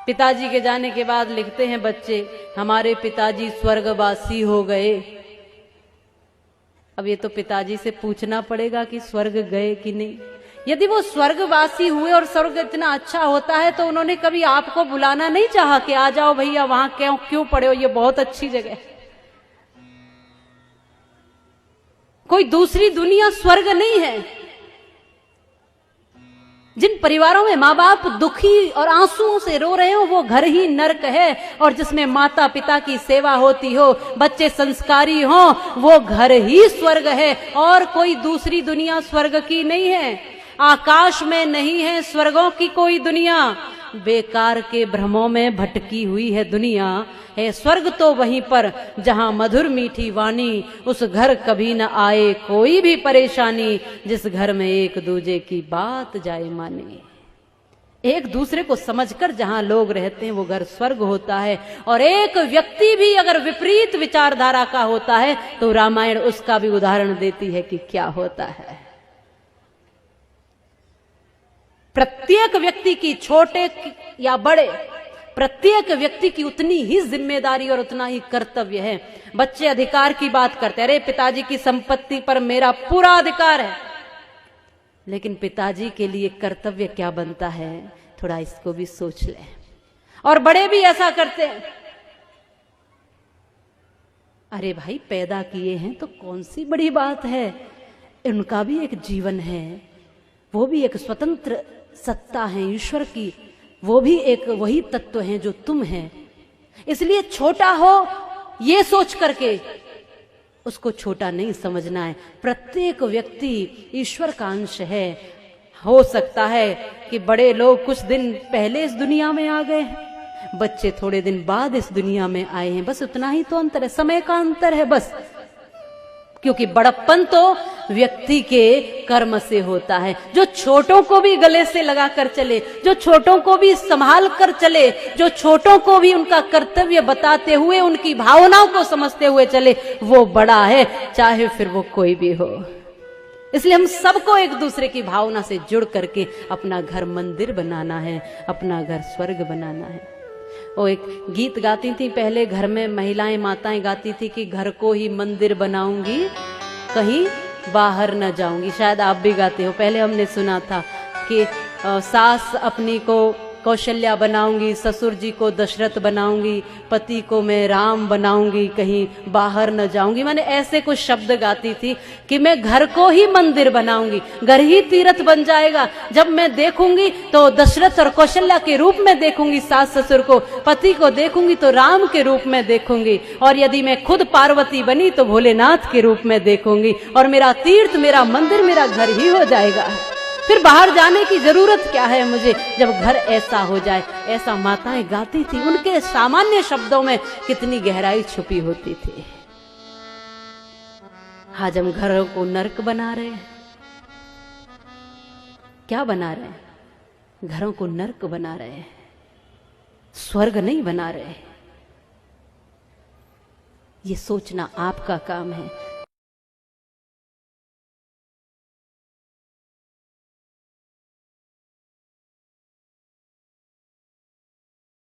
पिताजी के जाने के बाद लिखते हैं बच्चे, हमारे पिताजी स्वर्गवासी हो गए। अब ये तो पिताजी से पूछना पड़ेगा कि स्वर्ग गए कि नहीं। यदि वो स्वर्गवासी हुए और स्वर्ग इतना अच्छा होता है तो उन्होंने कभी आपको बुलाना नहीं चाहा कि आ जाओ भैया, वहां क्यों पड़े हो, ये बहुत अच्छी जगह है। कोई दूसरी दुनिया स्वर्ग नहीं है। जिन परिवारों में माँ बाप दुखी और आंसुओं से रो रहे हो वो घर ही नर्क है, और जिसमें माता पिता की सेवा होती हो, बच्चे संस्कारी हो, वो घर ही स्वर्ग है। और कोई दूसरी दुनिया स्वर्ग की नहीं है। आकाश में नहीं है स्वर्गों की कोई दुनिया, बेकार के भ्रमों में भटकी हुई है दुनिया। है स्वर्ग तो वहीं पर जहां मधुर मीठी वाणी, उस घर कभी न आए कोई भी परेशानी, जिस घर में एक दूजे की बात जाए माने। एक दूसरे को समझकर जहां लोग रहते हैं वो घर स्वर्ग होता है। और एक व्यक्ति भी अगर विपरीत विचारधारा का होता है तो रामायण उसका भी उदाहरण देती है कि क्या होता है। प्रत्येक व्यक्ति की, छोटे या बड़े, प्रत्येक व्यक्ति की उतनी ही जिम्मेदारी और उतना ही कर्तव्य है। बच्चे अधिकार की बात करते हैं, अरे पिताजी की संपत्ति पर मेरा पूरा अधिकार है, लेकिन पिताजी के लिए कर्तव्य क्या बनता है, थोड़ा इसको भी सोच लें। और बड़े भी ऐसा करते हैं, अरे भाई पैदा किए हैं तो कौन सी बड़ी बात है, उनका भी एक जीवन है, वो भी एक स्वतंत्र सत्ता है ईश्वर की, वो भी एक वही तत्व है जो तुम है। इसलिए छोटा हो ये सोच करके उसको छोटा नहीं समझना है। प्रत्येक व्यक्ति ईश्वर का अंश है। हो सकता है कि बड़े लोग कुछ दिन पहले इस दुनिया में आ गए हैं, बच्चे थोड़े दिन बाद इस दुनिया में आए हैं, बस उतना ही तो अंतर है, समय का अंतर है बस। क्योंकि बड़प्पन तो व्यक्ति के कर्म से होता है। जो छोटों को भी गले से लगा कर चले, जो छोटों को भी संभाल कर चले, जो छोटों को भी उनका कर्तव्य बताते हुए उनकी भावनाओं को समझते हुए चले, वो बड़ा है, चाहे फिर वो कोई भी हो। इसलिए हम सबको एक दूसरे की भावना से जुड़ करके अपना घर मंदिर बनाना है, अपना घर स्वर्ग बनाना है। वो एक गीत गाती थी पहले, घर में महिलाएं माताएं गाती थी कि घर को ही मंदिर बनाऊंगी, कहीं बाहर न जाऊंगी। शायद आप भी गाते हो, पहले हमने सुना था कि सास अपनी को कौशल्या बनाऊंगी, ससुर जी को दशरथ बनाऊंगी, पति को मैं राम बनाऊंगी, कहीं बाहर न जाऊंगी। मैंने ऐसे कुछ शब्द गाती थी कि मैं घर को ही मंदिर बनाऊंगी, घर ही तीर्थ बन जाएगा। जब मैं देखूंगी तो दशरथ और कौशल्या के रूप में देखूंगी सास ससुर को, पति को देखूंगी तो राम के रूप में देखूंगी, और यदि मैं खुद पार्वती बनी तो भोलेनाथ के रूप में देखूंगी, और मेरा तीर्थ, मेरा मंदिर, मेरा घर ही हो जाएगा। फिर बाहर जाने की जरूरत क्या है मुझे, जब घर ऐसा हो जाए। ऐसा माताएं गाती थी। उनके सामान्य शब्दों में कितनी गहराई छुपी होती थी। आज हम घरों को नर्क बना रहे हैं। क्या बना रहे हैं? घरों को नर्क बना रहे हैं, स्वर्ग नहीं बना रहे। ये सोचना आपका काम है।